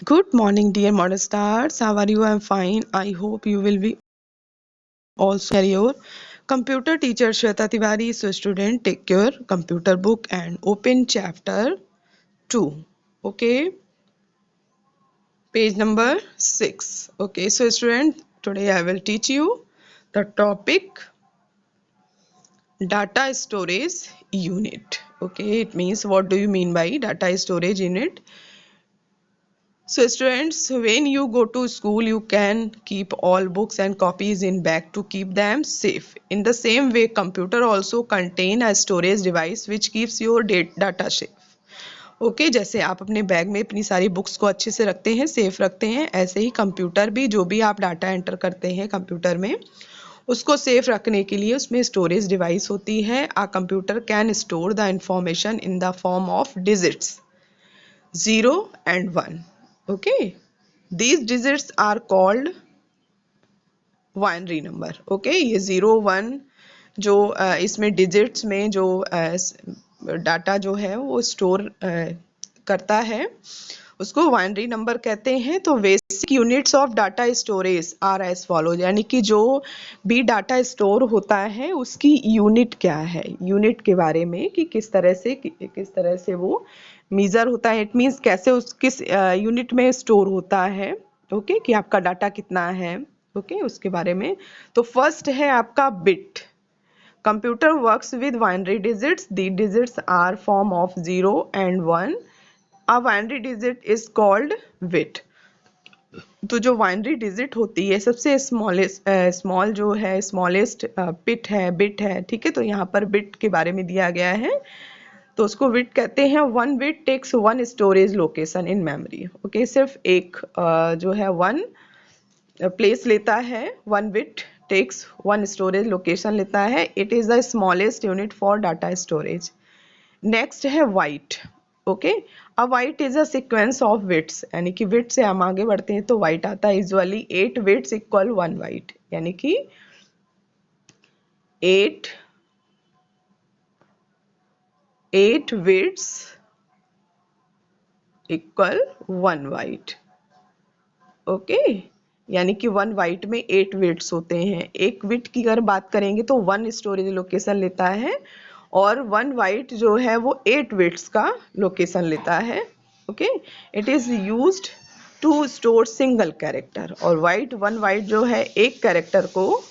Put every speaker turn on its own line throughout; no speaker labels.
Good morning, dear modern stars. How are you? I'm fine. I hope you will be also here. Your computer teacher Shweta Tiwari. So, student, take your computer book and open chapter 2. Okay, page number 6. Okay, so, student, today I will teach you the topic data storage unit. Okay, it means what do you mean by data storage unit? So students, when you go to school, you can keep all books and copies in bag to keep them safe. In the same way, computer also contain a storage device which keeps your data safe. Okay जैसे आप अपने bag में अपनी सारी books को अच्छे से रखते हैं, सेफ रखते हैं, ऐसे ही कंप्यूटर भी जो भी आप डाटा एंटर करते हैं कंप्यूटर में उसको सेफ रखने के लिए उसमें स्टोरेज डिवाइस होती है. A computer can store the information in the form of digits 0 and 1. Okay, these digits are called binary number. Okay, ये 0 1 जो इसमें डिजिट्स में जो डाटा जो है वो स्टोर करता है उसको बाइनरी नंबर कहते हैं. तो basic units of data storage are as follows, यानी कि जो भी डाटा स्टोर होता है उसकी यूनिट क्या है, यूनिट के बारे में कि किस तरह से वो मीजर होता है. इट मीन्स कैसे उस किस यूनिट में स्टोर होता है. ओके, कि आपका डाटा कितना है. ओके, उसके बारे में. तो फर्स्ट है आपका bit. Computer works with binary digits. The digits are form of 0 and 1. A binary digit is called bit. तो जो बाइनरी डिजिट होती है सबसे स्मॉल जो है स्मॉलेस्ट बिट है. ठीक है, तो यहाँ पर बिट के बारे में दिया गया है तो उसको बिट कहते हैं. 1 bit takes 1 storage location in memory. Okay, सिर्फ एक जो है 1 प्लेस लेता है. 1 बिट टेक्स 1 स्टोरेज लोकेशन लेता है. It is the smallest unit for data storage. Next है वाइट. ओके, अब white is a sequence of bits, यानी कि बिट से हम आगे बढ़ते हैं तो वाइट आता है. यूजुअली 8 बिट्स इक्वल 1 वाइट, यानी कि 8 बिट्स इक्वल 1 वाइट. ओके, यानी कि 1 वाइट में 8 बिट्स होते हैं. एक बिट की अगर बात करेंगे तो 1 स्टोरेज लोकेशन लेता है और 1 वाइट जो है वो 8 बिट्स का लोकेशन लेता है. Okay, it is used to store single character. और 1 वाइट जो है एक कैरेक्टर को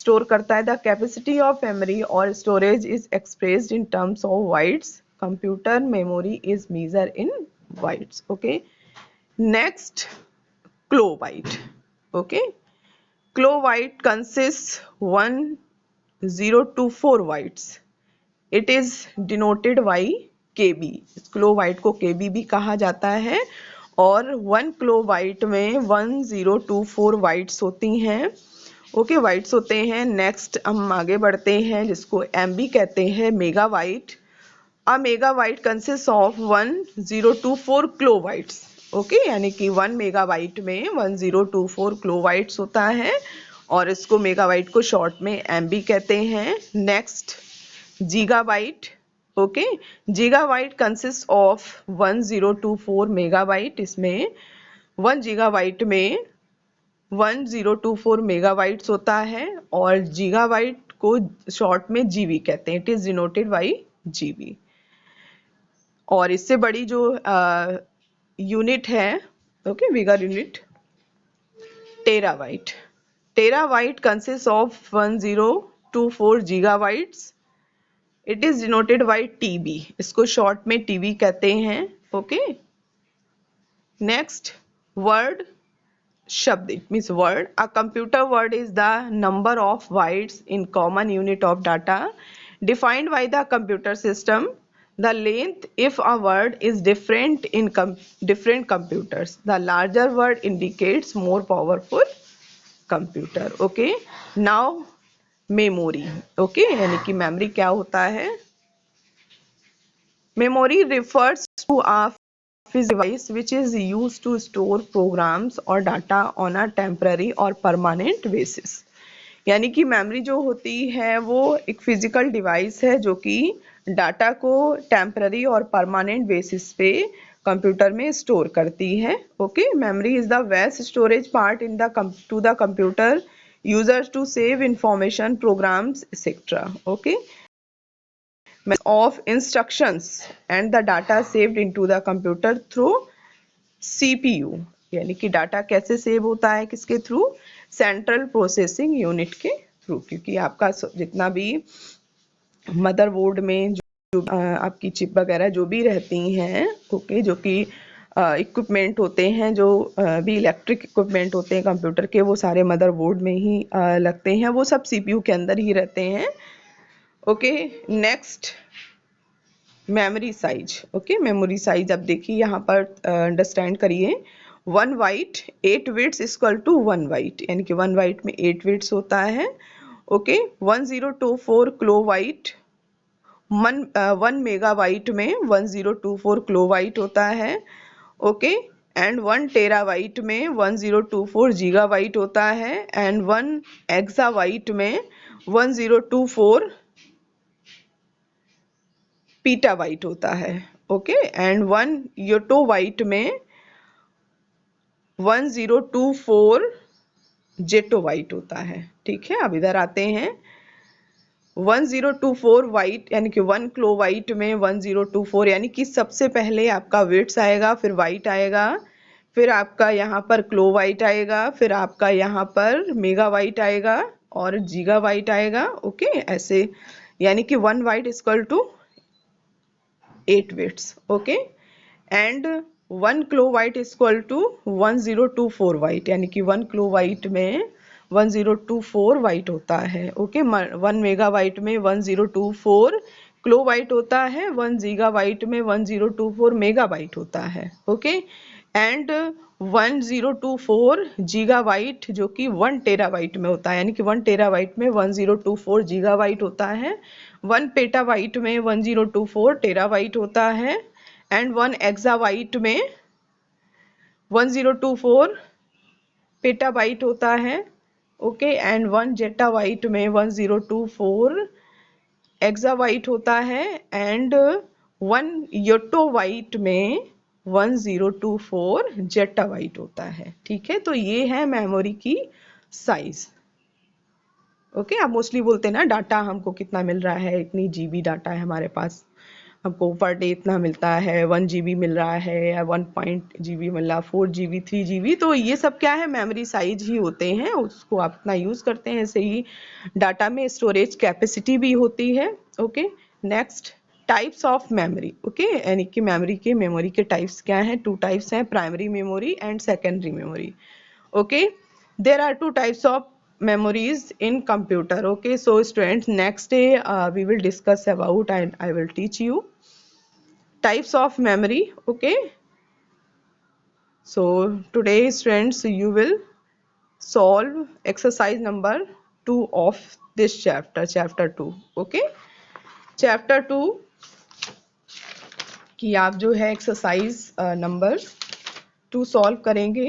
स्टोर करता है. द कैपेसिटी ऑफ मेमोरी और storage is expressed in terms of bytes. Computer memory is measure in bytes. Okay, next kilobyte. Okay, kilobyte consists 1024 bytes. It is denoted by KB. kilobyte को KB भी कहा जाता है और 1 kilobyte में 1024 bytes होती हैं. ओके, बाइट्स होते हैं. नेक्स्ट हम आगे बढ़ते हैं जिसको MB कहते हैं, megabyte. A megabyte consist of 1024 kilobytes. Okay, यानी कि 1 मेगाबाइट में 1024 किलोबाइट्स होता है और इसको मेगाबाइट को शॉर्ट में MB कहते हैं. Next gigabyte. Okay, gigabyte consist of 1024 megabyte. इसमें 1 गीगाबाइट में 1024 मेगाबाइट्स होता है और गीगाबाइट को शॉर्ट में जीबी कहते हैं. It is denoted by GB. और इससे बड़ी जो यूनिट है, okay, bigger unit, terabyte. Terabyte consist of 1024 gigabytes. It is denoted by TB. इसको शॉर्ट में टीबी कहते हैं. Okay, next word. शब्द, it means word. A computer word is the number of bytes in common unit of data defined by the computer system. The length, if a word is different in different computers, the larger word indicates more powerful computer. Okay, now memory. Okay, यानी कि memory क्या होता है. Memory refers to a physical device which is used to store programs or data on a temporary or permanent basis. यानी कि memory जो होती है वो एक फिजिकल डिवाइस है जो कि डाटा को टेम्पररी और परमानेंट बेसिस पे कंप्यूटर में स्टोर करती है। Okay, memory is the vast storage part in the to the computer users to save information, programs etcetera. Okay, of instructions and the data saved into the computer through CPU, यानी कि data कैसे save होता है, किसके through, central processing unit के through, क्योंकि आपका जितना भी मदरबोर्ड में जो आपकी चिप वगैरह जो भी रहती हैं, ओके, जो कि इक्विपमेंट होते हैं, जो भी इलेक्ट्रिक इक्विपमेंट होते हैं कंप्यूटर के, वो सारे मदरबोर्ड में ही लगते हैं, वो सब CPU के अंदर ही रहते हैं। Okay, next memory size. Okay, memory size अब देखिए यहाँ पर अंडरस्टैंड करिए। 1 byte 8 bits equal to 1 byte, यानी कि 1 बाइट में 8 बिट्स होता है। ओके, 1024 किलोबाइट 1 मेगाबाइट में 1024 किलोबाइट होता है। ओके, एंड 1 टेराबाइट में 1024 गीगाबाइट होता है, एंड 1 एक्साबाइट में 1024 पीटाबाइट होता है। ओके, एंड 1 योटोबाइट में 1024 जेटोबाइट होता है। ठीक है, अब इधर आते हैं। 1024 बाइट यानी कि 1 किलोबाइट में 1024, यानी कि सबसे पहले आपका बिट्स आएगा, फिर बाइट आएगा, फिर आपका यहाँ पर किलोबाइट आएगा, फिर आपका यहाँ पर मेगाबाइट आएगा और गीगाबाइट आएगा। ओके, ऐसे, यानी कि 1 byte equal to 8 bits. Okay, and 1 kilobyte equal to 1024 byte, यानी कि 1 किलोबाइट में 1024 बाइट होता है। ओके, 1 मेगाबाइट में 1024 किलोबाइट होता है, 1 गीगाबाइट में 1024 मेगाबाइट होता है। ओके, एंड 1024 गीगाबाइट जो कि 1 टेराबाइट में होता है, यानी कि 1 टेराबाइट में 1024 गीगाबाइट होता है, 1 पेटाबाइट में 1024 टेराबाइट होता है, एंड 1 एक्साबाइट में 1024 पेटाबाइट होता है। ओके, एंड 1 जेटाबाइट में 1024 एक्साबाइट होता है, एंड 1 योटोबाइट में 1024 जेटाबाइट होता है। ठीक है, तो ये है मेमोरी की साइज। ओके, आप मोस्टली बोलते हैं ना डाटा हमको कितना मिल रहा है, इतनी जीबी डाटा है हमारे पास, हमको पर डे इतना मिलता है, 1 GB मिल रहा है या 1 GB मिल रहा, 4 GB 3 GB, तो ये सब क्या है, मेमोरी साइज ही होते हैं, उसको आप इतना यूज़ करते हैं। ऐसे ही डाटा में स्टोरेज कैपेसिटी भी होती है। Okay, next types of memory. Okay, यानी कि मेमोरी के टाइप्स क्या हैं, 2 टाइप्स हैं, primary memory and secondary memory. Okay, there are 2 types of memories in computer. Okay, so students, next day we will discuss about and I will teach you types of memory. Okay, so today students you will solve exercise number 2 of this chapter 2. Okay, chapter 2 की आप जो है exercise number 2 solve करेंगे।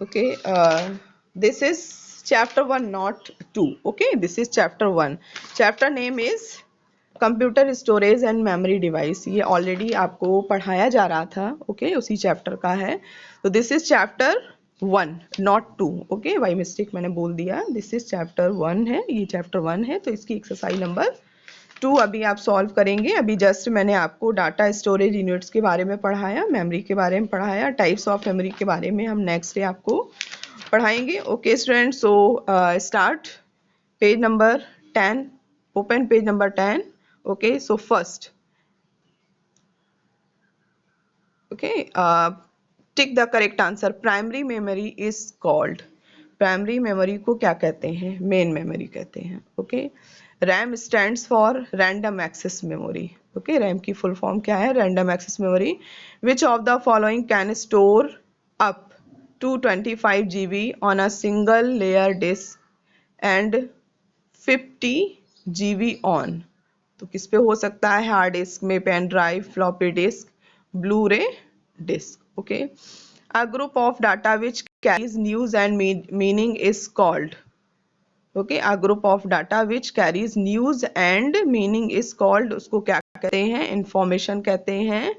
Okay, this is chapter 1, not 2. Okay, this is chapter 1. Chapter name is computer storage and memory device. ये already आपको पढ़ाया जा रहा था। Okay, उसी chapter का है। तो this is chapter 1, not 2. Okay, by mistake मैंने बोल दिया, this is chapter 1 है, ये chapter 1 है, तो इसकी exercise number 2 अभी आप सॉल्व करेंगे। अभी जस्ट मैंने आपको डाटा स्टोरेज यूनिट्स के बारे में पढ़ाया, मेमोरी के बारे में पढ़ाया, टाइप्स ऑफ मेमोरी के बारे में हम नेक्स्ट डे आपको पढ़ाएंगे। Okay students, so start page number 10, open page number 10। Okay, so first, okay, tick the correct answer. Primary memory is called, primary memory को क्या कहते हैं, मेन मेमोरी कहते हैं। Okay, RAM stands for random access memory. Okay, RAM की full form क्या है, random access memory. Which of the following can store up to 25 GB on a single layer disk and 50 GB on. तो किस पे हो सकता है, hard disk में, pen drive, floppy disk, blu ray disk. Okay, a group of data which carries news and meaning is called. Okay, a group of data which carries news and meaning is called, उसको क्या कहते हैं, information कहते हैं।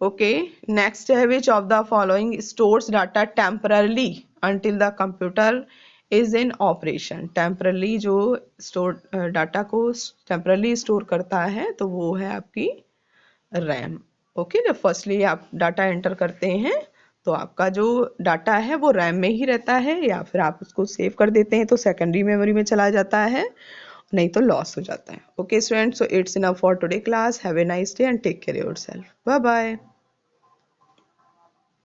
Okay, next है विच of the following stores data temporarily until the computer is in operation. Temporarily जो store data को temporarily store करता है तो वो है आपकी रैम। ओके, जब फर्स्टली आप डाटा एंटर करते हैं तो आपका जो डाटा है वो रैम में ही रहता है, या फिर आप उसको सेव कर देते हैं तो सेकेंडरी मेमोरी में चला जाता है, नहीं तो लॉस हो जाता है। Okay students, so it's enough for today class. Have a nice day and take care yourself. Bye bye.